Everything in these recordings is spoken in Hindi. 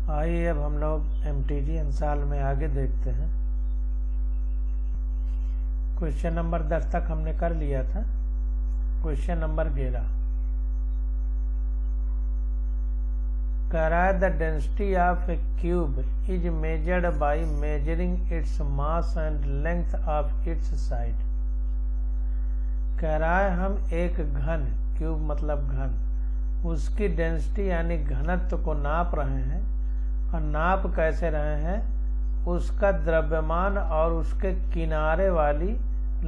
आइए अब हम लोग एमटीजी अंसाल में आगे देखते हैं। क्वेश्चन नंबर 10 तक हमने कर लिया था। क्वेश्चन नंबर 11 कह रहा है the density of A cube is measured by measuring its mass and length of its side. कह रहा है हम एक घन, क्यूब मतलब घन, उसकी डेंसिटी यानी घनत्व को नाप रहे हैं। और नाप कैसे रहे हैं? उसका द्रव्यमान और उसके किनारे वाली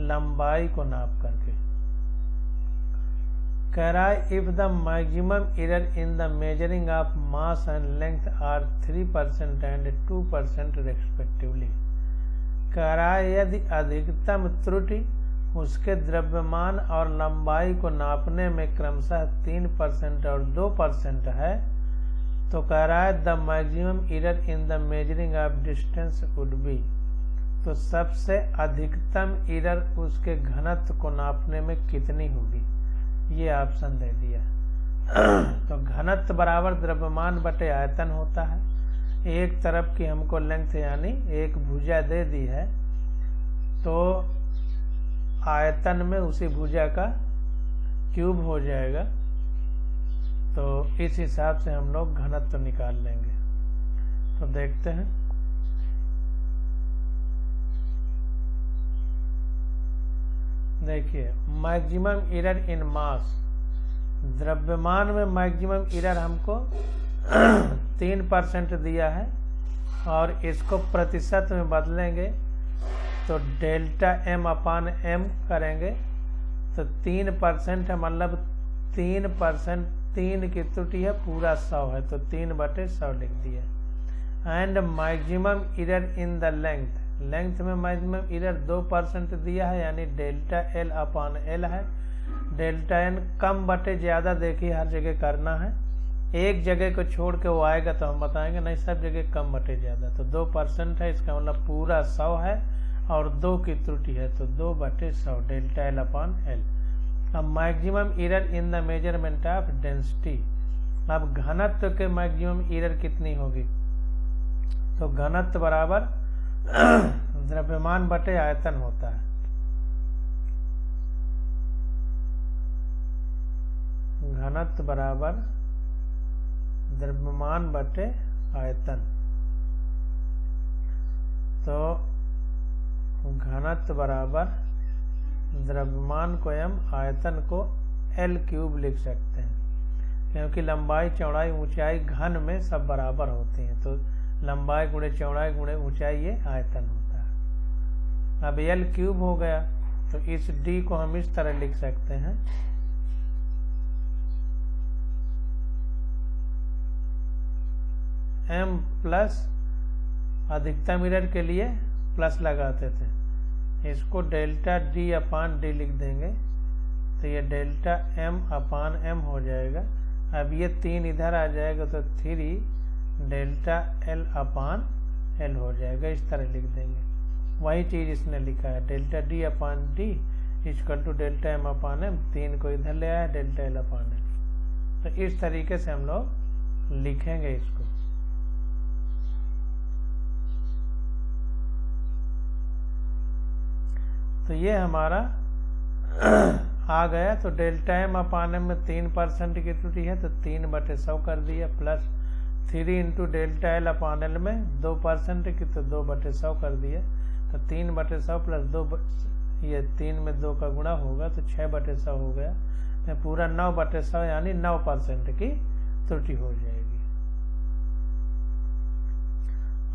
लंबाई को नाप करके। कह रहा है if the maximum error in the measuring of mass and length are 3% and 2% respectively. कह रहा है यदि अधिकतम त्रुटि उसके द्रव्यमान और लंबाई को नापने में क्रमशः 3% और 2% है, तो कह रहा है the maximum error in the measuring of distance would be. तो सबसे अधिकतम एरर उसके घनत्व को नापने में कितनी होगी, ये ऑप्शन दे दिया। तो घनत्व बराबर द्रव्यमान बटे आयतन होता है। एक तरफ की हमको लेंथ यानी एक भुजा दे दी है, तो आयतन में उसी भुजा का क्यूब हो जाएगा। तो इस हिसाब से हम लोग घनत्व निकाल लेंगे। तो देखते हैं। देखिए मैक्सिमम एरर इन मास, द्रव्यमान में मैक्सिमम एरर हमको 3% दिया है और इसको प्रतिशत में बदलेंगे तो डेल्टा m अपान m करेंगे। तो 3% है, मतलब 3%, 3 की त्रुटि है, पूरा 100 है, तो 3/100 लिख दिया। And maximum error in the length, length में मैक्सिमम एरर 2% दिया है, यानी डेल्टा l अपान l है। डेल्टा n कम बटे ज्यादा देखिए हर जगह करना है। एक जगह को छोड़ के वो आएगा तो हम बताएंगे, नहीं सब जगह कम बटे ज्यादा। तो 2% है, इसका मतलब पूरा 100 है और 2 की त्रुटि है, तो 2/100 डेल्टा l अपान l। अब maximum error in the measurement of density, अब घनत्व के मैक्सिमम एरर कितनी होगी? तो घनत्व बराबर द्रव्यमान बटे आयतन होता है। घनत्व बराबर द्रव्यमान बटे आयतन। तो घनत्व बराबर द्रव्यमान को m, आयतन को L³ लिख सकते हैं, क्योंकि लंबाई चौड़ाई ऊंचाई घन में सब बराबर होती हैं। तो लंबाई गुणे चौड़ाई गुणे ऊंचाई ये आयतन होता है। अब L³ हो गया, तो इस D को हम इस तरह लिख सकते हैं, m प्लस अधिकतम एरर के लिए प्लस लगाते थे, इसको डेल्टा D अपान D लिख देंगे, तो ये डेल्टा m अपान m हो जाएगा। अब ये 3 इधर आ जाएगा तो 3 डेल्टा L अपान L हो जाएगा, इस तरह लिख देंगे। वही चीज इसने लिखा है, delta D upon D equal to delta m upon m। 3 को इधर ले आया, डेल्टा L अपान L। तो इस तरीके से हम लोग लिखेंगे इसको। तो ये हमारा आ गया। तो डेल्टा m अपान m में 3% की त्रुटि है, तो 3/100 कर दिया, प्लस 3 इंटू डेल्टा l अपान l में 2% की, तो 2/100 कर दिया। तो 3/100 प्लस 2, ये 3 में 2 का गुणा होगा तो 6/100 हो गया। तो पूरा 9/100 यानी 9% की त्रुटि हो जाएगी।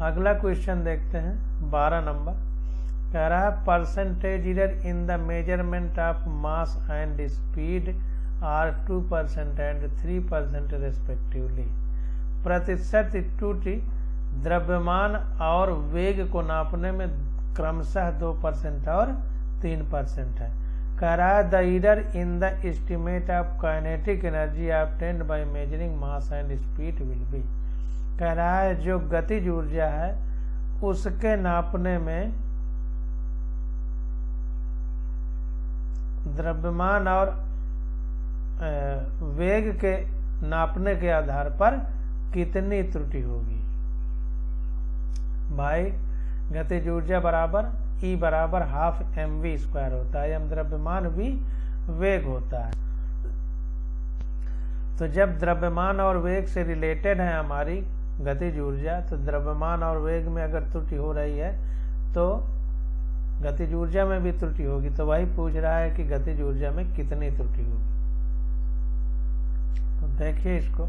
अगला क्वेश्चन देखते हैं, 12 नंबर। कह रहा है percentage error in the measurement of mass and speed are 2% and 3% respectively. प्रतिशत त्रुटि द्रव्यमान और वेग को नापने में क्रमशः 2% और 3% है। कह रहा है the error in the estimate of kinetic energy obtained by measuring mass and speed will be. कह रहा है जो गतिज ऊर्जा है उसके नापने में द्रव्यमान और वेग के नापने के आधार पर कितनी त्रुटि होगी। भाई गतिज ऊर्जा बराबर E बराबर हाफ mv² होता है। m द्रव्यमान v वेग होता है। तो जब द्रव्यमान और वेग से रिलेटेड है हमारी गतिज ऊर्जा, तो द्रव्यमान और वेग में अगर त्रुटि हो रही है तो गतिज ऊर्जा में भी त्रुटि होगी। तो वही पूछ रहा है कि गतिज ऊर्जा में कितनी त्रुटि होगी। तो देखिए इसको,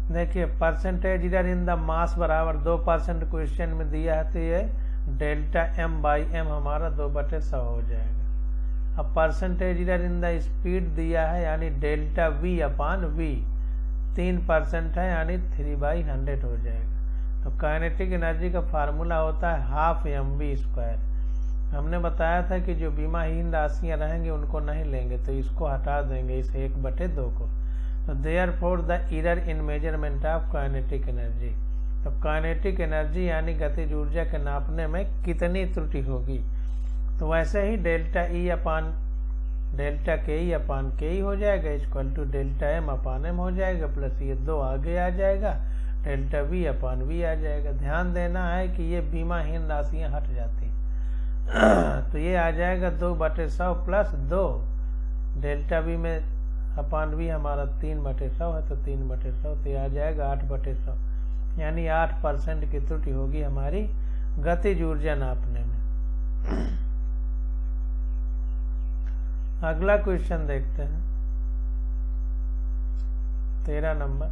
देखिए परसेंटेज इधर इन द मास बराबर 2% क्वेश्चन में दिया है, तो ये डेल्टा m/m हमारा 2/100 हो जाएगा। अब परसेंटेज इधर इन द स्पीड दिया है, यानी डेल्टा v/v 3% है, यानी 3/100 हो जाएगा। तो काइनेटिक एनर्जी का फार्मूला होता है हाफ mv²। हमने बताया था कि जो बीमाहीन राशियां रहेंगी उनको नहीं लेंगे, तो इसको हटा देंगे, इस 1/2 को। तो therefore the error in measurement of kinetic energy. तो काइनेटिक एनर्जी यानी गतिज ऊर्जा के नापने में कितनी त्रुटि होगी। तो वैसे ही डेल्टा KE/KE हो जाएगा इक्वल टू डेल्टा m/m हो जाएगा, प्लस ये 2 आगे आ जाएगा, डेल्टा v/v आ जाएगा। ध्यान देना है कि ये बीमाहीन राशियां हट जाती हैं। तो ये आ जाएगा 2/100 प्लस 2, डेल्टा v में अपान v हमारा 3/100 है, तो 3/100, तो ये आ जाएगा 8/100, यानी 8% की त्रुटि होगी हमारी गतिज ऊर्जा नापने में। अगला क्वेश्चन देखते हैं, 13 नंबर।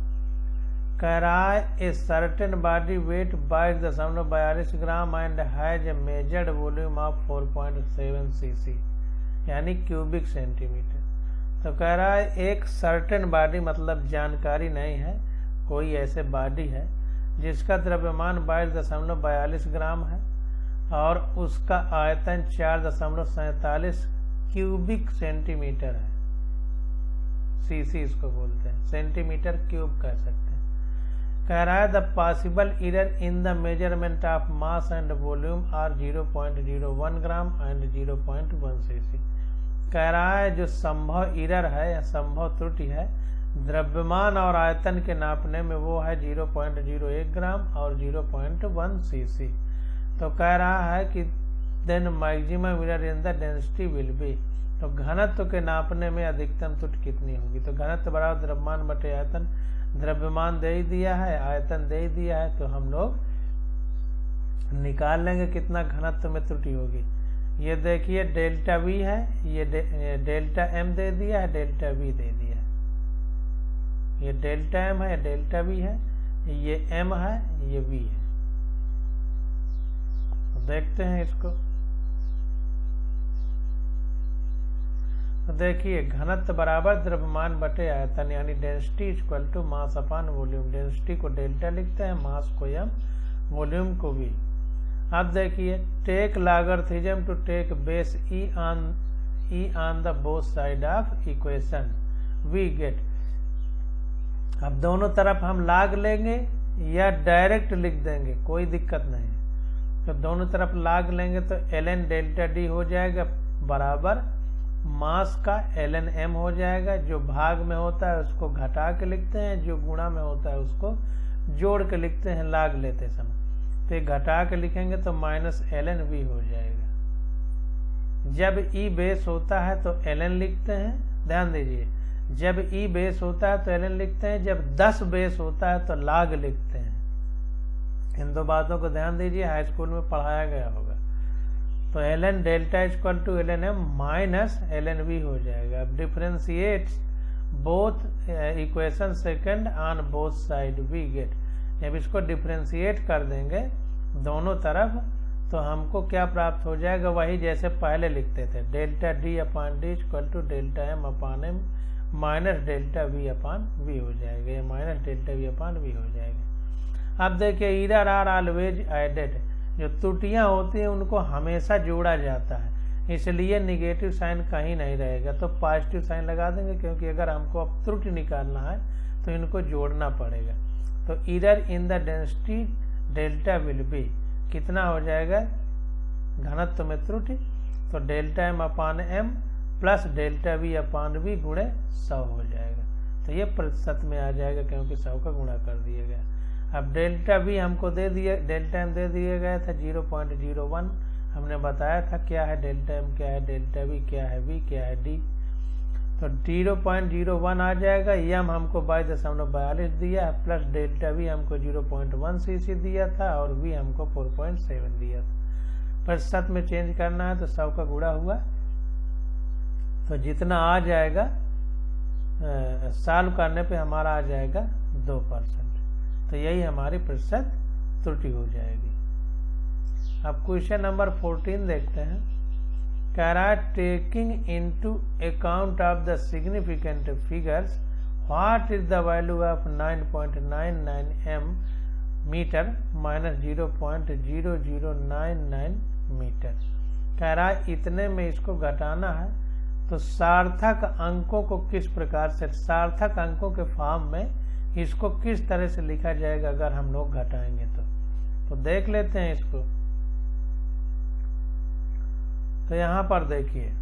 कह रहा है a certain body weight 22.42 gram and has a measured volume of 4.7 cc, यानी क्यूबिक सेंटीमीटर। तो कह रहा है एक सर्टेन बॉडी, मतलब जानकारी नहीं है, कोई ऐसे बॉडी है जिसका द्रव्यमान 22.42 ग्राम है और उसका आयतन 4.47 क्यूबिक सेंटीमीटर है। सीसी इसको बोलते हैं, सेंटीमीटर क्यूब कह सकते हैं। कह रहा है the possible error in the measurement of mass and volume are 0.01 gram and 0.1 cc। कह रहा है जो संभव एरर है या संभव त्रुटि है द्रव्यमान और आयतन के नापने में, वो है 0.01 ग्राम और 0.1 cc। तो कह रहा है कि then maximum error in the density will be. तो घनत्व के नापने में अधिकतम त्रुटि कितनी होगी। तो घनत्व बराबर द्रव्यमान बटे आयतन, द्रव्यमान दे ही दिया है, आयतन दे ही दिया है, तो हम लोग निकाल लेंगे कितना घनत्व में त्रुटि होगी। ये देखिए डेल्टा v है, ये डेल्टा m दे दिया है, डेल्टा v दे दिया है। ये डेल्टा m है, डेल्टा v है, ये m है, ये v है। देखते हैं इसको। तो देखिए घनत्व बराबर द्रव्यमान बटे आयतन, यानी density equal to mass upon volume. Density को डेल्टा लिखते हैं, मास को m, वॉल्यूम को v। अब देखिए take logarithm to take base e on the both side of equation, we get. अब दोनों तरफ हम लॉग लेंगे या डायरेक्ट लिख देंगे, कोई दिक्कत नहीं। तो दोनों तरफ लॉग लेंगे तो ln डेल्टा d हो जाएगा बराबर मास का ln m हो जाएगा। जो भाग में होता है उसको घटा के लिखते हैं, जो गुणा में होता है उसको जोड़ के लिखते हैं लॉग लेते समय। तो घटा के लिखेंगे तो माइनस ln v हो जाएगा। जब e बेस होता है तो ln लिखते हैं, ध्यान दीजिए, जब e बेस होता है तो ln लिखते हैं, जब 10 बेस होता है तो log लिखते हैं। इन दो बातों को ध्यान दीजिए, हाई स्कूल में पढ़ाया गया होगा। तो ln delta equal to ln m minus ln v हो जाएगा। अब differentiate both equation second on both side we get. जब इसको डिफरेंशिएट कर देंगे दोनों तरफ तो हमको क्या प्राप्त हो जाएगा, वही जैसे पहले लिखते थे, delta d upon d equal to delta m upon m minus delta v upon v हो जाएगा। ये minus delta v upon v हो जाएगा। अब देखिए एरर आर ऑलवेज एडेड, जो त्रुटियां होती हैं उनको हमेशा जोड़ा जाता है, इसलिए निगेटिव साइन कहीं नहीं रहेगा, तो पॉजिटिव साइन लगा देंगे, क्योंकि अगर हमको अब त्रुटि निकालना है तो इनको जोड़ना पड़ेगा। तो error in the density delta will be, कितना हो जाएगा घनत्व में त्रुटि, तो delta m upon m plus delta v upon v गुणे 100 हो जाएगा। तो ये प्रतिशत में आ जाएगा क्योंकि 100 का गुणा कर दिया गया। अब डेल्टा वी हमको दे दिया, डेल्टा एम दे दिया गया था 0.01। हमने बताया था क्या है डेल्टा एम, क्या है डेल्टा वी, क्या है वी, क्या है डी। तो 0.01 आ जाएगा। यम हमको 22.42 दिया है, प्लस डेल्टा वी हमको 0.1 cc दिया था और वी हमको 4.7 दिया था। प्रतिशत में चेंज करना है तो 100 का गुणा हुआ, तो जितना आ जाएगा सॉल्व करने पे हमारा आ जाएगा 2%। तो यही हमारी प्रतिशत त्रुटि हो जाएगी। अब क्वेश्चन नंबर 14 देखते हैं। कह रहा है taking into account of the significant figures what is the value of 9.99 m meter minus 0.0099 meter. कह रहा है इतने में इसको घटाना है, तो सार्थक अंकों को किस प्रकार से, सार्थक अंकों के फॉर्म में इसको किस तरह से लिखा जाएगा अगर हम लोग घटाएंगे तो देख लेते हैं इसको। तो यहां पर देखिए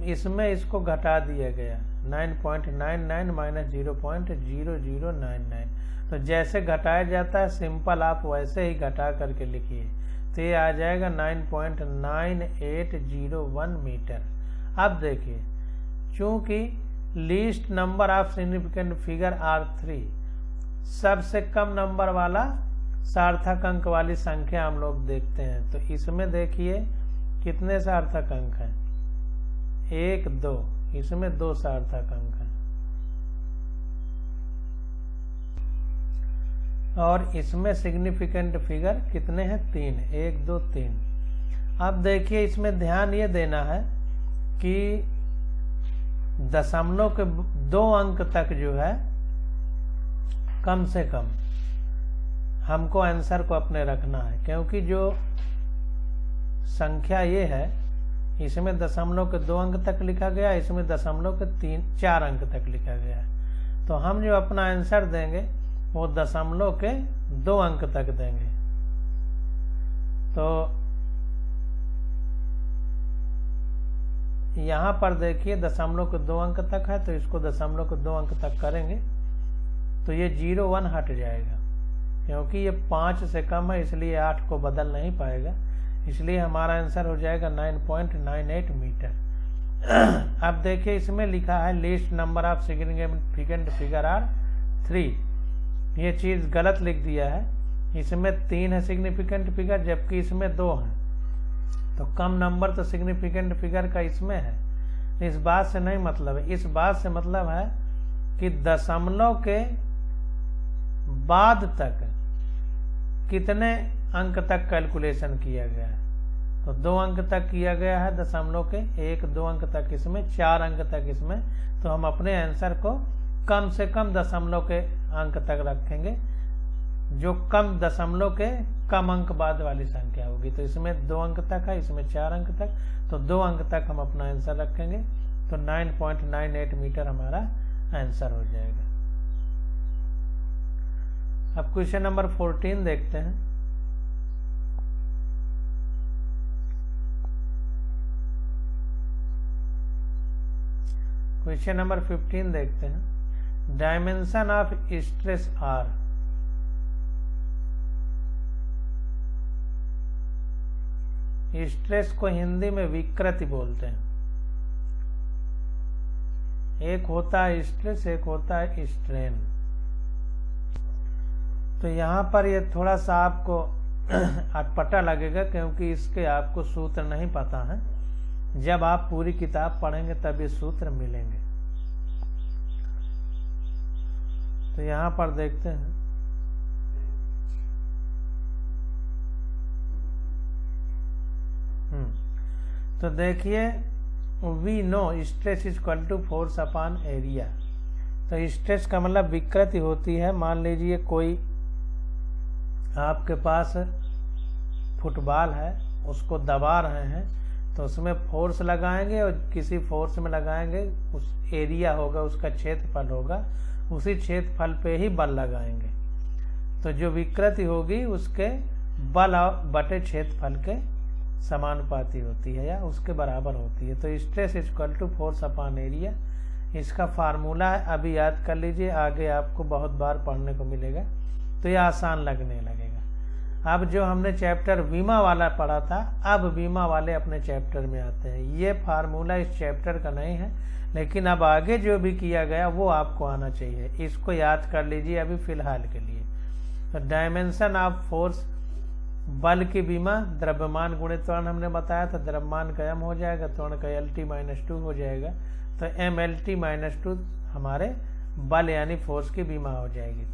इसमें इसको घटा दिया गया 9.99 माइनस 0.0099। तो जैसे घटाया जाता है सिंपल आप वैसे ही घटा करके लिखिए, तो ये आ जाएगा 9.9801 मीटर। अब देखिए चूंकि least number of significant figure are 3, सबसे कम नंबर वाला सार्थक अंक वाली संख्या हम लोग देखते हैं। तो इसमें देखिए कितने सार्थक अंक हैं, 1 2, इसमें 2 सार्थक अंक हैं और इसमें सिग्निफिकेंट फिगर कितने हैं, 3, 1 2 3। अब देखिए इसमें ध्यान ये देना है कि दशमलव के 2 अंक तक जो है कम से कम हमको आंसर को अपने रखना है, क्योंकि जो संख्या ये है इसमें दशमलव के 2 अंक तक लिखा गया, इसमें दशमलव के 4 अंक तक लिखा गया है। तो हम जो अपना आंसर देंगे वो दशमलव के 2 अंक तक देंगे। तो यहां पर देखिए दशमलव के 2 अंक तक है, तो इसको दशमलव के 2 अंक तक करेंगे तो ये 01 हट जाएगा, क्योंकि ये 5 से कम है इसलिए 8 को बदल नहीं पाएगा, इसलिए हमारा आंसर हो जाएगा 9.98 मीटर। अब देखिए इसमें लिखा है least number of significant figure are 3, ये चीज गलत लिख दिया है। इसमें 3 है सिग्निफिकेंट फिगर जबकि इसमें 2 है, तो कम नंबर तो सिग्निफिकेंट फिगर का इसमें है। इस बात से नहीं मतलब है, इस बात से मतलब है कि दशमलव के बाद तक कितने अंक तक कैलकुलेशन किया गया है। तो 2 अंक तक किया गया है दशमलव के, 1 2 अंक तक इसमें, 4 अंक तक इसमें। तो हम अपने आंसर को कम से कम दशमलव के अंक तक रखेंगे, जो कम दशमलव के कम अंक बाद वाली संख्या होगी। तो इसमें 2 अंक तक है, इसमें 4 अंक तक, तो 2 अंक तक हम अपना आंसर रखेंगे। तो 9.98 मीटर हमारा आंसर हो जाएगा। अब क्वेश्चन नंबर 14 देखते हैं। क्वेश्चन नंबर 15 देखते हैं। Dimension of stress are, stress को हिंदी में विकृति बोलते हैं। एक होता है स्ट्रेस, एक होता है स्ट्रेन। तो यहां पर ये थोड़ा सा आपको अटपटा लगेगा, क्योंकि इसके आपको सूत्र नहीं पता है। जब आप पूरी किताब पढ़ेंगे तब ये सूत्र मिलेंगे। तो यहां पर देखते हैं, तो देखिए we know stress is equal to force upon area. तो स्ट्रेस का मतलब विकृति होती है। मान लीजिए कोई आपके पास फुटबॉल है, उसको दबा रहे हैं, तो उसमें फोर्स लगाएंगे और किसी फोर्स में लगाएंगे, उस एरिया होगा, उसका क्षेत्रफल होगा, उसी क्षेत्रफल पे ही बल लगाएंगे। तो जो विकृति होगी उसके बल बटे क्षेत्रफल के समानुपाती होती है या उसके बराबर होती है। तो stress is equal to force upon area. इसका फार्मूला है, अभी याद कर लीजिए, आगे आपको बहुत बार पढ़ने को मिलेगा तो ये आसान लगने लगेगा। अब जो हमने चैप्टर बीमा वाला पढ़ा था, अब बीमा वाले अपने चैप्टर में आते हैं। ये फार्मूला इस चैप्टर का नहीं है, लेकिन अब आगे जो भी किया गया वो आपको आना चाहिए, इसको याद कर लीजिए अभी फिलहाल के लिए। तो डायमेंशन ऑफ फोर्स, बल की बीमा, द्रव्यमान गुणित त्वरण हमने बताया था, द्रव्यमान का m हो जाएगा, त्वरण का LT-2 हो जाएगा, तो MLT-2 हमारे बल यानी फोर्स की बीमा हो जाएगी।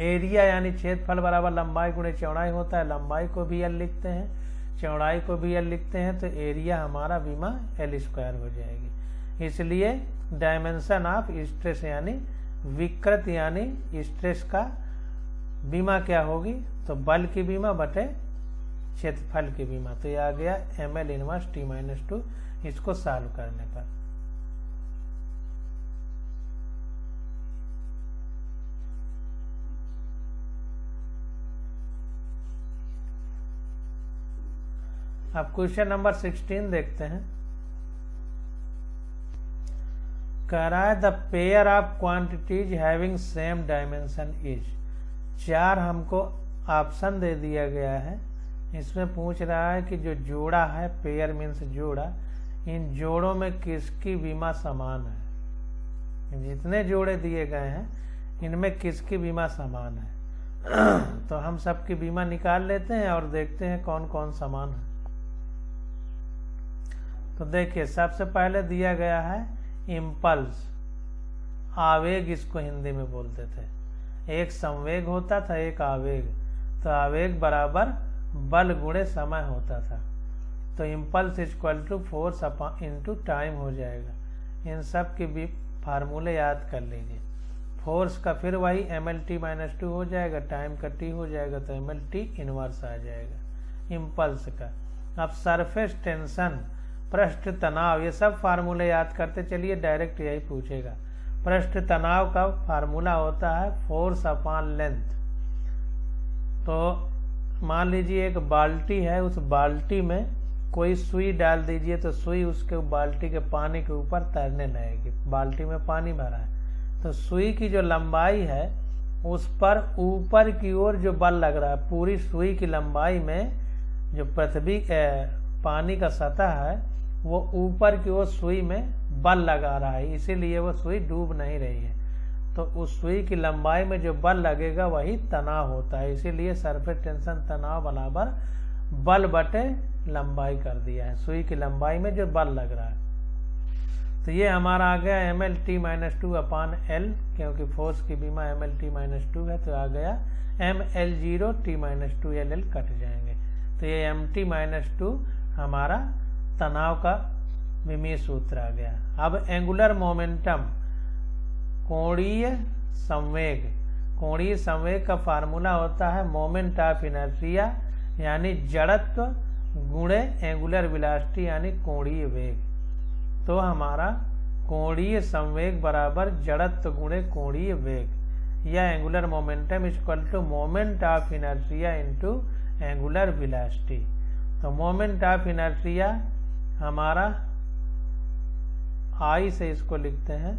एरिया यानी क्षेत्रफल बराबर लंबाई गुणे चौड़ाई होता है, लंबाई को भी L लिखते हैं, चौड़ाई को भी L लिखते हैं, तो एरिया हमारा बीमा L² हो जाएगी। इसलिए डायमेंशन ऑफ स्ट्रेस यानी विकृत यानी स्ट्रेस का बीमा क्या होगी, तो बल की बीमा बटे क्षेत्रफल की बीमा। तो ये आ गया ML इनवर्स T-2, इसको सॉल्व करने पर। अब क्वेश्चन नंबर 16 देखते हैं। कह रहा है the pair of quantities having same dimension is. 4 हमको ऑप्शन दे दिया गया है, इसमें पूछ रहा है कि जो जोड़ा है, पेयर मीन्स जोड़ा, इन जोड़ों में किसकी बीमा समान है। जितने जोड़े दिए गए हैं इनमें किसकी बीमा समान है। तो हम सबकी बीमा निकाल लेते हैं और देखते हैं कौन कौन समान है। तो देखिए, सबसे पहले दिया गया है इम्पल्स, आवेग इसको हिंदी में बोलते थे। एक संवेग होता था, एक आवेग, तो आवेग बराबर बल गुणे समय होता था। तो impulse equal to force into time हो जाएगा। इन सब के भी फार्मूले याद कर लीजिए। फोर्स का फिर वही MLT-2 हो जाएगा, टाइम का T हो जाएगा, तो MLT इनवर्स आ जाएगा इम्पल्स का। अब सरफेस टेंशन, पृष्ठ तनाव, ये सब फार्मूले याद करते चलिए, डायरेक्ट यही पूछेगा। पृष्ठ तनाव का फार्मूला होता है फोर्स अपॉन लेंथ। तो मान लीजिए एक बाल्टी है, उस बाल्टी में कोई सुई डाल दीजिए, तो सुई उसके बाल्टी के पानी के ऊपर तैरने लगेगी। बाल्टी में पानी भरा है, तो सुई की जो लंबाई है उस पर ऊपर की ओर जो बल लग रहा है, पूरी सुई की लंबाई में जो पृथ्वी पानी का सतह है वो ऊपर की ओर सुई में बल लगा रहा है, इसीलिए वो सुई डूब नहीं रही है। तो उस सुई की लंबाई में जो बल लगेगा वही तनाव होता है, इसीलिए सरफेस टेंशन तनाव बराबर बल बटे लंबाई कर दिया है, सुई की लंबाई में जो बल लग रहा है। तो ये हमारा आ गया MLT-2 अपॉन L, क्योंकि फोर्स की बीमा MLT-2 है, तो आ गया ML0 T-2 LL कट जाएंगे। तो ये MT-2 हमारा तनाव का विमीय सूत्र आ गया। अब एंगुलर मोमेंटम, कोणीय संवेग, कोणीय संवेग का फार्मूला होता है मोमेंट ऑफ इनर्शिया यानी जड़त्व गुणे एंगुलर वेलोसिटी यानी कोणीय वेग। तो हमारा कोणीय संवेग बराबर जड़त्व गुणे कोणीय वेग, या angular momentum equal to moment of inertia into angular velocity. तो मोमेंट ऑफ इनर्शिया हमारा I से इसको लिखते हैं,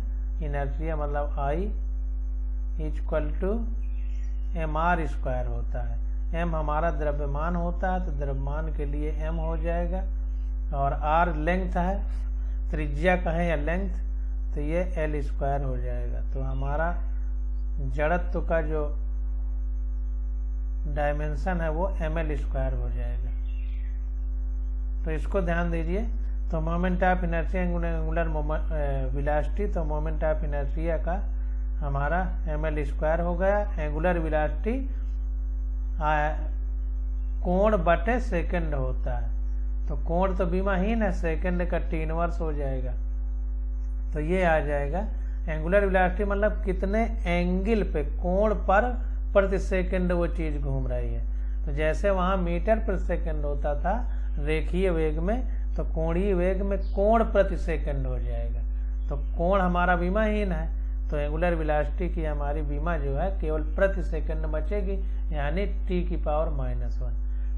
इनर्शिया मतलब I इक्वल टू mr² होता है। m हमारा द्रव्यमान होता है, तो द्रव्यमान के लिए m हो जाएगा, और r लेंथ है, त्रिज्या कहें या लेंथ, तो ये L² हो जाएगा। तो हमारा जड़त्व का जो डायमेंशन है वो ML² हो जाएगा। तो इसको ध्यान दीजिए। तो moment of inertia angular velocity, तो मोमेंट ऑफ इनर्शिया का हमारा ML² हो गया। एंगुलर वेलोसिटी कोण बटे सेकंड होता है, तो कोण तो बीमाहीन है, सेकंड का T इनवर्स हो जाएगा। तो ये आ जाएगा एंगुलर वेलोसिटी मतलब कितने एंगल पे, कोण पर प्रति सेकंड वो चीज घूम रही है। तो जैसे वहां मीटर प्रति सेकंड होता था रेखीय वेग में, तो कोणीय वेग में कोण प्रति सेकंड हो जाएगा। तो कोण हमारा बीमाहीन है, तो एंगुलर वेलोसिटी की हमारी बीमा जो है केवल प्रति सेकंड बचेगी, यानी T⁻⁻1।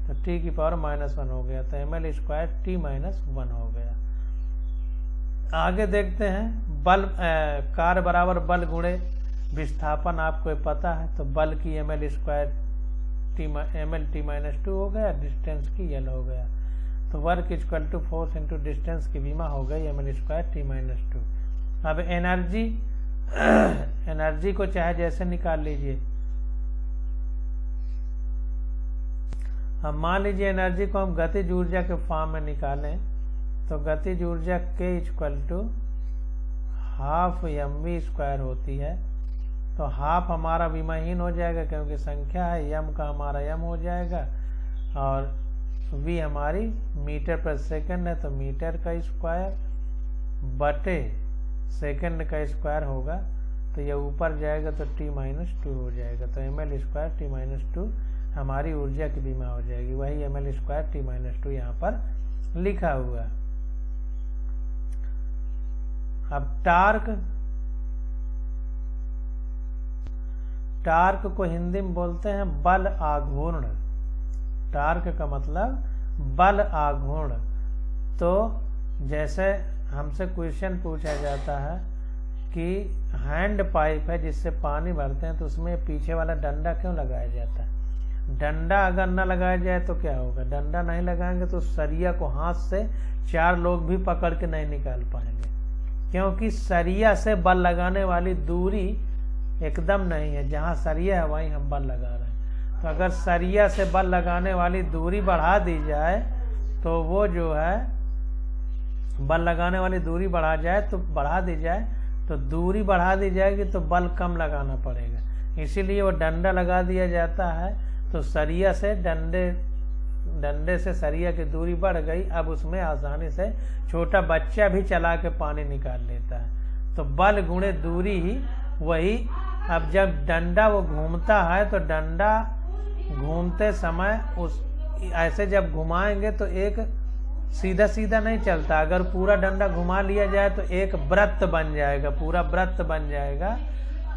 तो T⁻⁻1 हो गया, तो ML² T-1 हो गया। आगे देखते हैं बल कार्य बराबर बल गुणे विस्थापन आपको पता है, तो बल की ml स्क्वायर ml t-2 हो गया, डिस्टेंस की l हो गया, तो work equal to force into distance की बीमा हो गई ml स्क्वायर t-2। अब एनर्जी को चाहे जैसे निकाल लीजिए। अब मान लीजिए एनर्जी को हम गतिज ऊर्जा के फॉर्म में निकालें, तो गतिज ऊर्जा K equal to half mv square होती है, तो हाफ हमारा विमाहीन हो जाएगा क्योंकि संख्या है, m का हमारा m हो जाएगा और v हमारी मीटर पर सेकंड है, तो मीटर का स्क्वायर बटे सेकंड का स्क्वायर होगा, तो ये ऊपर जाएगा तो t-2 हो जाएगा, तो ml स्क्वायर t-2 हमारी ऊर्जा की बीमा हो जाएगी। वही ml स्क्वायर t-2 यहाँ पर लिखा हुआ। अब टार्क को हिंदी में बोलते हैं बल आघूर्ण। टार्क का मतलब बल आघूर्ण। तो जैसे हमसे क्वेश्चन पूछा जाता है कि हैंड पाइप है जिससे पानी भरते हैं, तो उसमें पीछे वाला डंडा क्यों लगाया जाता है? डंडा अगर न लगाया जाए तो क्या होगा? डंडा नहीं लगाएंगे तो सरिया को हाथ से 4 लोग भी पकड़ के नहीं निकाल पाएंगे, क्योंकि सरिया से बल लगाने वाली दूरी एकदम नहीं है। जहाँ सरिया है वहीं हम बल लगा रहे हैं। तो अगर सरिया से बल लगाने वाली दूरी बढ़ा दी जाए, तो वो जो है बल लगाने वाली दूरी बढ़ा दी जाए तो दूरी बढ़ा दी जाएगी तो बल कम लगाना पड़ेगा, इसीलिए वो डंडा लगा दिया जाता है। तो सरिया से डंडे से सरिया की दूरी बढ़ गई, अब उसमें आसानी से छोटा बच्चा भी चला के पानी निकाल लेता है। तो बल गुणे दूरी ही वही। अब जब डंडा वो घूमता है तो डंडा घूमते समय ऐसे जब घुमाएंगे तो एक सीधा सीधा नहीं चलता। अगर पूरा डंडा घुमा लिया जाए तो एक वृत्त बन जाएगा, पूरा वृत्त बन जाएगा।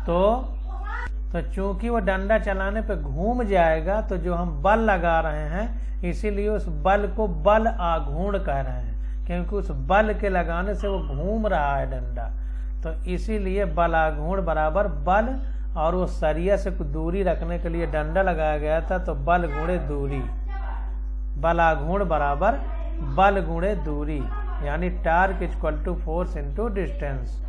तो चूंकि वो डंडा चलाने पे घूम जाएगा, तो जो हम बल लगा रहे हैं इसीलिए उस बल को बल आघूर्ण कह रहे हैं, क्योंकि उस बल के लगाने से वो घूम रहा है डंडा। तो इसीलिए बल आघूर्ण बराबर बल, और वो सरिया से कुछ दूरी रखने के लिए डंडा लगाया गया था, तो बल गुणे दूरी। बल आघूर्ण बराबर बल गुणे दूरी, यानी torque equal to force into distance.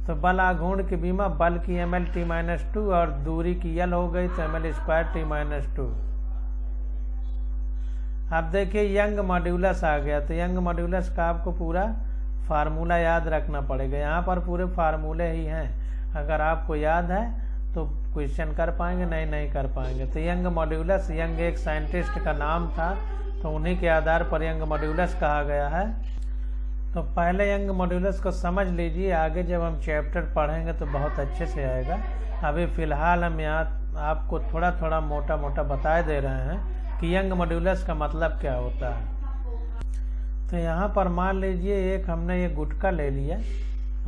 तो बल आघूर्ण की बीमा बल की ml t-2 और दूरी की l हो गई, तो ml स्क्वायर t-2। अब देखिए यंग मॉड्यूलस आ गया, तो यंग मॉड्यूलस का आपको पूरा फार्मूला याद रखना पड़ेगा। यहाँ पर पूरे फार्मूले ही हैं, अगर आपको याद है तो क्वेश्चन कर पाएंगे, नहीं कर पाएंगे। तो यंग मॉड्यूलस, यंग एक साइंटिस्ट का नाम था, तो उन्हीं के आधार पर यंग मॉड्यूलस कहा गया है। तो पहले यंग मॉड्यूलस को समझ लीजिए, आगे जब हम चैप्टर पढ़ेंगे तो बहुत अच्छे से आएगा। अभी फ़िलहाल हम यहाँ आपको थोड़ा थोड़ा मोटा मोटा बता दे रहे हैं कि यंग मॉड्यूलस का मतलब क्या होता है। तो यहाँ पर मान लीजिए एक हमने ये गुटका ले लिया,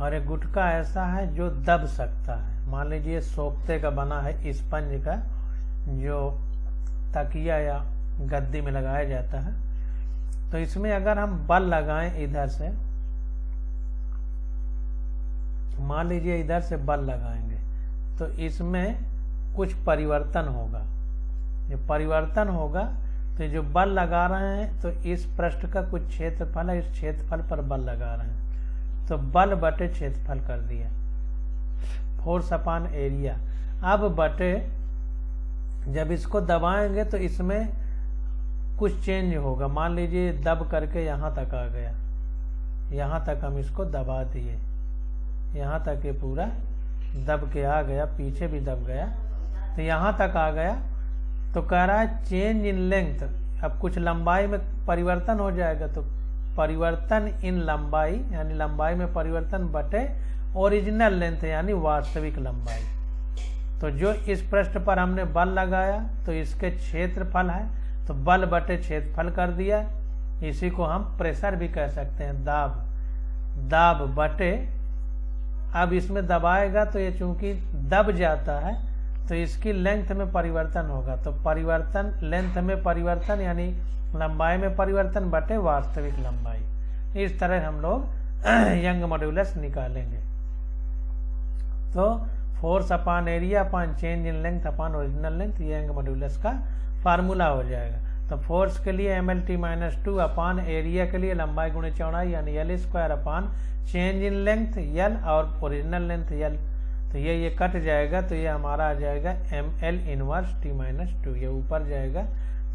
और ये गुटका ऐसा है जो दब सकता है। मान लीजिए सोख्ते का बना है, स्पंज का, जो तकिया या गद्दी में लगाया जाता है। तो इसमें अगर हम बल लगाएं इधर से, मान लीजिए इधर से बल लगाएंगे, तो इसमें कुछ परिवर्तन होगा। ये परिवर्तन होगा तो जो बल लगा रहे हैं, तो इस पृष्ठ का कुछ क्षेत्रफल है, इस क्षेत्रफल पर बल लगा रहे हैं, तो बल बटे क्षेत्रफल कर दिया, फोर्स अपॉन एरिया। अब बटे, जब इसको दबाएंगे तो इसमें कुछ चेंज होगा। मान लीजिए दब करके यहाँ तक आ गया, यहाँ तक हम इसको दबा दिए, यहाँ तक ये पूरा दब के आ गया, पीछे भी दब गया, तो यहाँ तक आ गया। तो कह रहा है चेंज इन लेंथ, अब कुछ लंबाई में परिवर्तन हो जाएगा, तो परिवर्तन इन लंबाई, यानी लंबाई में परिवर्तन बटे ओरिजिनल लेंथ, यानी वास्तविक लंबाई। तो जो इस पृष्ठ पर हमने बल लगाया तो इसके क्षेत्रफल है, तो बल बटे क्षेत्रफल कर दिया। इसी को हम प्रेशर भी कह सकते हैं, दाब बटे। अब इसमें दबाएगा तो ये चूंकि दब जाता है, तो इसकी लेंथ में परिवर्तन होगा, तो परिवर्तन लेंथ में परिवर्तन यानी लंबाई में परिवर्तन बटे वास्तविक लंबाई। इस तरह हम लोग यंग मॉड्यूलस निकालेंगे। तो force upon area upon change in length upon original length, ये यंग मॉड्यूलस का फार्मूला हो जाएगा। तो फोर्स के लिए MLT-2 अपान एरिया के लिए लंबाई गुणे चौड़ाई यानी L² upon change in length L और ओरिजिनल लेंथ L। तो ये कट जाएगा, तो ये हमारा आ जाएगा ML इनवर्स T-2, ये ऊपर जाएगा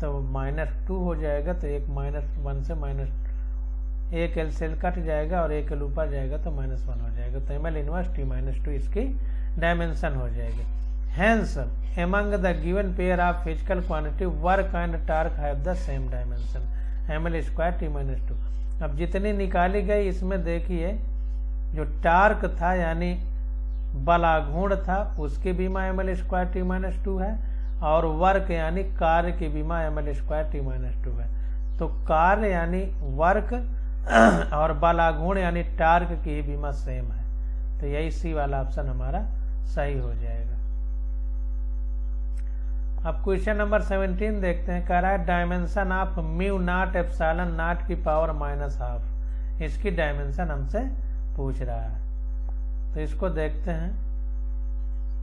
तो -2 हो जाएगा, तो एक -1 से एक L से L कट जाएगा और एक L ऊपर जाएगा तो -1 हो जाएगा। तो ML इनवर्स T-2 इसकी डायमेंशन हो जाएगी। Hence, among the given pair of physical quantity, work and torque have the same dimension, ML² T-2। अब जितनी निकाली गई इसमें देखिए, जो टार्क था यानी बलाघूर्ण था उसकी बीमा ML² T-2 है, और वर्क यानी कार्य की बीमा ML² T-2 है। तो कार्य यानी वर्क और बलाघूर्ण यानी टार्क की बीमा सेम है, तो यही सी वाला ऑप्शन हमारा सही हो जाएगा। अब क्वेश्चन नंबर 17 देखते हैं। कह रहा है डायमेंशन ऑफ μ0 ε0 की पावर -12, इसकी डायमेंशन हमसे पूछ रहा है, तो इसको देखते हैं।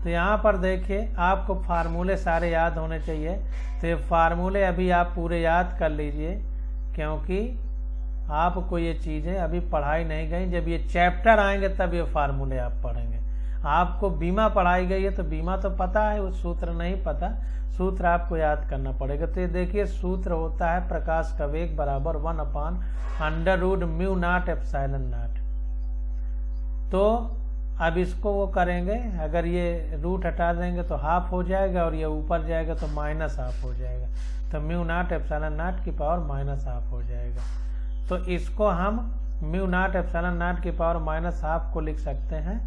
तो यहाँ पर देखिए आपको फार्मूले सारे याद होने चाहिए, तो ये फार्मूले अभी आप पूरे याद कर लीजिए, क्योंकि आपको ये चीज़ें अभी पढ़ाई नहीं गई। जब ये चैप्टर आएंगे तब ये फार्मूले आप पढ़ेंगे। आपको बीमा पढ़ाई गई है तो बीमा तो पता है, वो सूत्र नहीं पता, सूत्र आपको याद करना पड़ेगा। तो ये देखिए सूत्र होता है प्रकाश का वेग बराबर 1/√μ0 ε0। तो अब इसको वो करेंगे, अगर ये रूट हटा देंगे तो हाफ हो जाएगा और ये ऊपर जाएगा तो -12 हो जाएगा, तो μ0 ε0 की पावर -12 हो जाएगा। तो इसको हम μ0 ε0 की पावर -12 को लिख सकते हैं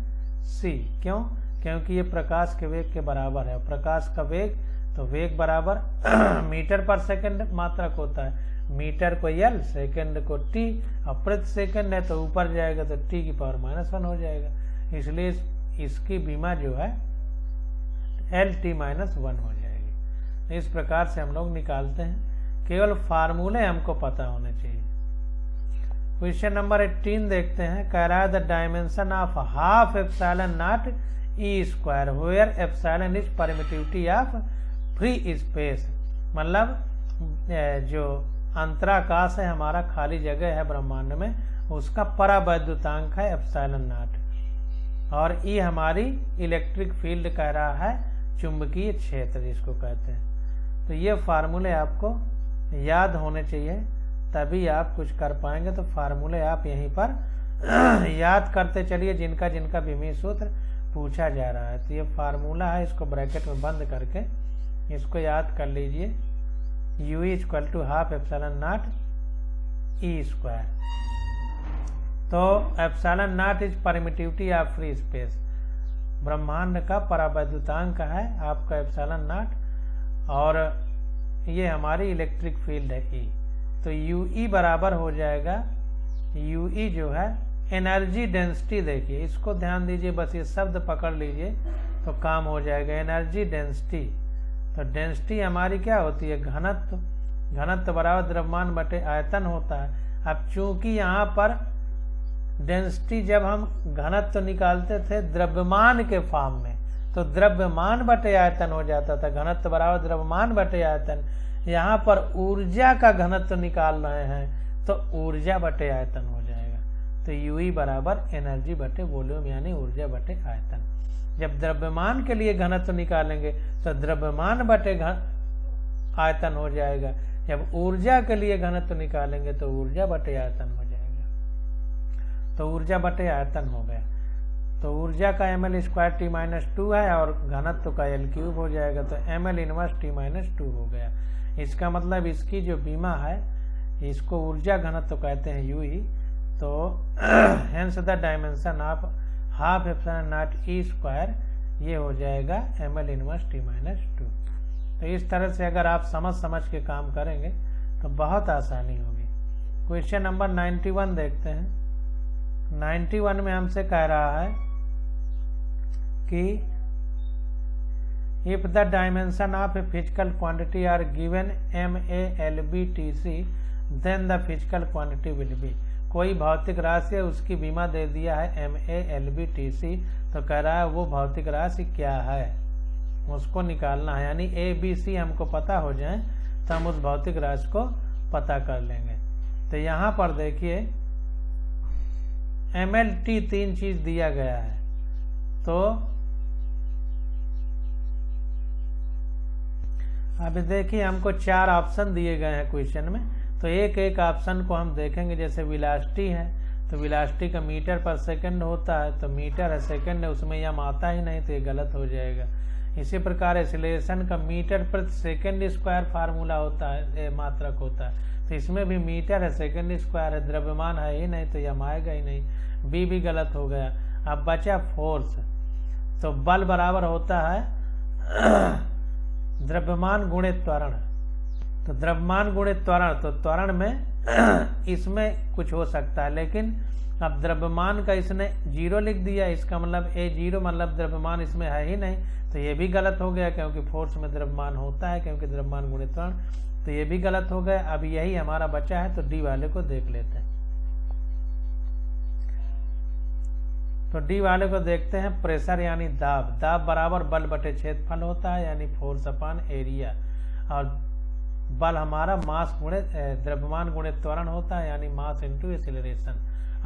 c। क्यों? क्योंकि ये प्रकाश के वेग के बराबर है। प्रकाश का वेग, तो वेग बराबर मीटर/सेकंड मात्रक होता है, मीटर को L, सेकंड को T, और प्रति सेकंड है तो ऊपर जाएगा तो T की पावर -1 हो जाएगा, इसलिए इसकी बीमा जो है LT-1 हो जाएगी। इस प्रकार से हम लोग निकालते हैं, केवल फार्मूले हमको पता होने चाहिए। क्वेश्चन नंबर 18 देखते हैं। कह रहा है the dimension of half ε0 E² where epsilon is permittivity of free space, मतलब जो अंतराकाश है हमारा, खाली जगह है ब्रह्मांड में, उसका परावैद्युतांक है ε0, और ये हमारी इलेक्ट्रिक फील्ड कह रहा है, चुंबकीय क्षेत्र जिसको कहते हैं। तो ये फार्मूले आपको याद होने चाहिए, तभी आप कुछ कर पाएंगे। तो फार्मूले आप यहीं पर याद करते चलिए, जिनका जिनका विमीय सूत्र पूछा जा रहा है। तो ये फार्मूला है, इसको ब्रैकेट में बंद करके इसको याद कर लीजिए। U = ½ ε0 E²। तो ε0 is permittivity of free space, ब्रह्मांड का परावैद्युतांक है आपका ε0, और ये हमारी इलेक्ट्रिक फील्ड है E। तो UE बराबर हो जाएगा, UE जो है एनर्जी डेंसिटी, देखिए इसको ध्यान दीजिए, बस ये शब्द पकड़ लीजिए तो काम हो जाएगा। एनर्जी डेंसिटी, तो डेंसिटी हमारी क्या होती है? घनत्व। घनत्व बराबर द्रव्यमान बटे आयतन होता है। अब चूंकि यहाँ पर डेंसिटी जब हम घनत्व निकालते थे द्रव्यमान के फॉर्म में, तो द्रव्यमान बटे आयतन हो जाता था, घनत्व बराबर द्रव्यमान बटे आयतन। यहाँ पर ऊर्जा का घनत्व निकाल रहे हैं तो ऊर्जा बटे आयतन हो जाएगा। तो UE बराबर एनर्जी बटे वॉल्यूम यानी ऊर्जा बटे आयतन। जब द्रव्यमान के लिए घनत्व निकालेंगे तो द्रव्यमान बटे आयतन हो जाएगा, जब ऊर्जा के लिए घनत्व निकालेंगे तो ऊर्जा बटे आयतन हो जाएगा। तो ऊर्जा बटे आयतन हो गया, तो ऊर्जा का ML² T-2 है और घनत्व का L³ हो जाएगा, तो ML इनवर्स T-2 हो गया। इसका मतलब इसकी जो बीमा है, इसको ऊर्जा घनत्व कहते हैं UE। तो hence the dimension of ½ ε0 E², ये हो जाएगा ML इनवर्स T-2। तो इस तरह से अगर आप समझ के काम करेंगे तो बहुत आसानी होगी। क्वेश्चन नंबर 91 देखते हैं। 91 में हमसे कह रहा है कि if the dimension of a physical quantity are given MA LB TC then the physical quantity will be. कोई भौतिक राशि है उसकी बीमा दे दिया है MALBTC, तो कह रहा है वो भौतिक राशि क्या है उसको निकालना है। यानी ABC हमको पता हो जाए तो हम उस भौतिक राशि को पता कर लेंगे। तो यहाँ पर देखिए MLT 3 चीज दिया गया है, तो अभी देखिए हमको 4 ऑप्शन दिए गए हैं क्वेश्चन में, तो एक एक ऑप्शन को हम देखेंगे। जैसे वेलोसिटी है तो वेलोसिटी का मीटर पर सेकंड होता है, तो मीटर है सेकंड है उसमें यम आता ही नहीं तो ये गलत हो जाएगा। इसी प्रकार एक्सीलरेशन का मीटर प्रति सेकंड स्क्वायर फार्मूला होता है, मात्रक होता है, तो इसमें भी मीटर है सेकंड स्क्वायर है, द्रव्यमान है ही नहीं तो यम आएगा ही नहीं, बी भी गलत हो गया। अब बचा फोर्स, तो बल बराबर होता है द्रव्यमान गुणित त्वरण, तो द्रव्यमान गुणित त्वरण, तो त्वरण में इसमें कुछ हो सकता है, लेकिन अब द्रव्यमान का इसने 0 लिख दिया, इसका मतलब A0 मतलब द्रव्यमान इसमें है ही नहीं, तो ये भी गलत हो गया क्योंकि फोर्स में द्रव्यमान होता है क्योंकि द्रव्यमान गुणित त्वरण, तो ये भी गलत हो गया। अब यही हमारा बचा है, तो डी वाले को देख लेते हैं। तो डी वाले को देखते हैं, प्रेशर यानी दाब, दाब बराबर बल बटे क्षेत्रफल होता है यानी फोर्स अपॉन एरिया, और बल हमारा मास गुणित द्रव्यमान गुणित त्वरण होता है यानी mass into acceleration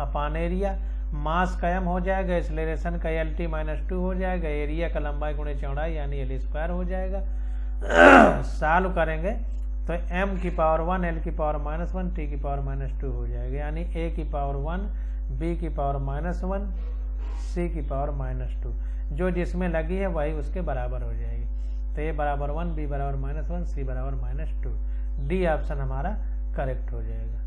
upon area. Mass का m हो जाएगा, एक्सीलरेशन का LT - 2 हो जाएगा, एरिया का लंबाई गुणित चौड़ाई यानी L स्क्वायर हो जाएगा। सॉल्व करेंगे तो m की पावर 1, L की पावर -1, T की पावर -2 हो जाएगा, यानी A की पावर 1, B की पावर -1, C की पावर -2, जो जिसमें लगी है वही उसके बराबर हो जाएगी। तो A बराबर 1, B बराबर -1, C बराबर -2, डी ऑप्शन हमारा करेक्ट हो जाएगा।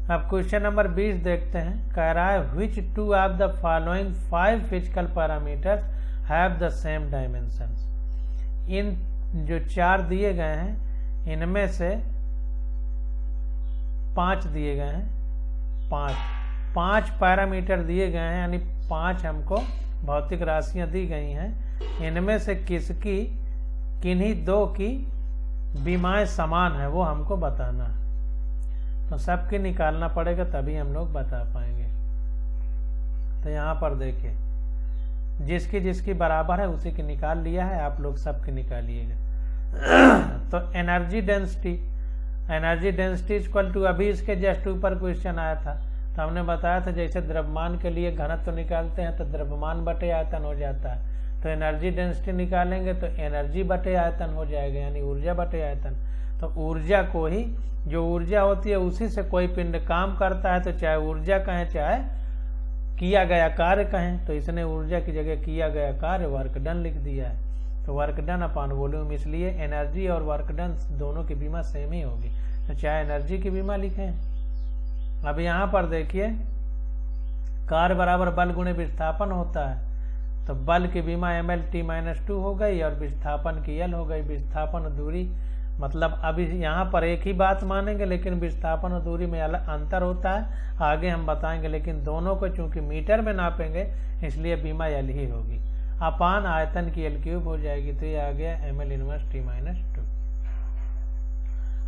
अब क्वेश्चन नंबर 20 देखते हैं, कह रहा है which 2 of the following 5 physical parameters have the same dimensions. इन जो 4 दिए गए हैं इनमें से 5 दिए गए हैं, 5 पैरामीटर दिए गए हैं, यानी 5 हमको भौतिक राशियां दी गई हैं, इनमें से किसकी किन्हीं 2 की बीमाएं समान है वो हमको बताना है। तो सबके निकालना पड़ेगा तभी हम लोग बता पाएंगे। तो यहाँ पर देखिए जिसकी जिसकी बराबर है उसी की निकाल लिया है, आप लोग सबके निकालिएगा। तो एनर्जी डेंसिटी इक्वल टू, अभी इसके जस्ट ऊपर क्वेश्चन आया था, तो हमने बताया था जैसे द्रव्यमान के लिए घनत्व तो निकालते हैं तो द्रव्यमान बटे आयतन हो जाता है, तो एनर्जी डेंसिटी निकालेंगे तो एनर्जी बटे आयतन हो जाएगा यानी ऊर्जा बटे आयतन। तो ऊर्जा को ही, जो ऊर्जा होती है उसी से कोई पिंड काम करता है, तो चाहे ऊर्जा कहें चाहे किया गया कार्य कहें, तो इसने ऊर्जा की जगह किया गया कार्य वर्क डन लिख दिया है। तो वर्क डन अपॉन वॉल्यूम, इसलिए एनर्जी और वर्क डन दोनों की बीमा सेम ही होगी, तो चाहे एनर्जी की बीमा लिखें। अब यहाँ पर देखिए कार्य बराबर बल गुणे विस्थापन होता है, तो बल की बीमा MLT - 2 हो गई और विस्थापन की L हो गई। विस्थापन दूरी मतलब अभी यहाँ पर एक ही बात मानेंगे, लेकिन विस्थापन और दूरी में अंतर होता है, आगे हम बताएंगे, लेकिन दोनों को चूंकि मीटर में नापेंगे इसलिए बीमा L ही होगी, अपान आयतन की L³ हो जाएगी, तो ये आ गया ML इनवर्स T - 2।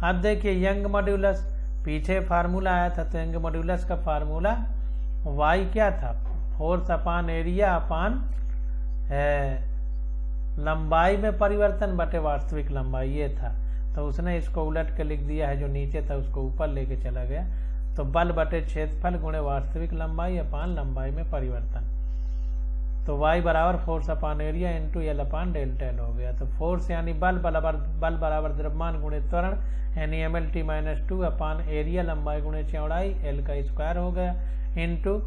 अब देखिए यंग मॉड्यूलस, पीछे फार्मूला आया था, तो यंग मॉड्यूलस का फार्मूला Y क्या था, फोर्स अपान एरिया अपान लंबाई में परिवर्तन बटे वास्तविक लंबाई, ये था। तो उसने इसको उलट के लिख दिया है, जो नीचे था उसको ऊपर लेके चला गया। तो बल बटे क्षेत्रफल गुणे वास्तविक लंबाई अपान लंबाई में परिवर्तन, तो y बराबर फोर्स अपान एरिया इंटू L अपान डेल्टा L हो गया। तो फोर्स यानी बल बराबर द्रव्यमान गुणित त्वरण यानी MLT - 2 अपान एरिया लंबाई गुणे चौड़ाई L का स्क्वायर हो गया, इंटू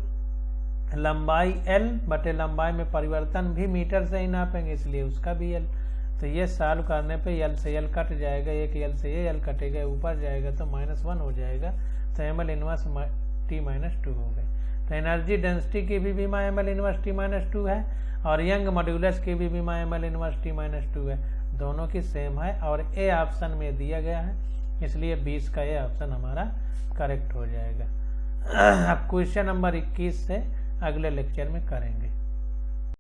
लंबाई L बटे लंबाई में परिवर्तन भी मीटर से ही नापेंगे इसलिए उसका भी L। तो ये सॉल्व करने पे L से L कट जाएगा, एक L से ये L कटेगा, ऊपर जाएगा तो -1 हो जाएगा, तो ML इनवर्स T - 2 हो गए। तो एनर्जी डेंसिटी की भी बीमा ML इनवर्स T - 2 है और यंग मॉड्यूलस की भी बीमा ML इनवर्स T - 2 है, दोनों की सेम है और ए ऑप्शन में दिया गया है, इसलिए 20 का ए ऑप्शन हमारा करेक्ट हो जाएगा। अब क्वेश्चन नंबर 21 से अगले लेक्चर में करेंगे।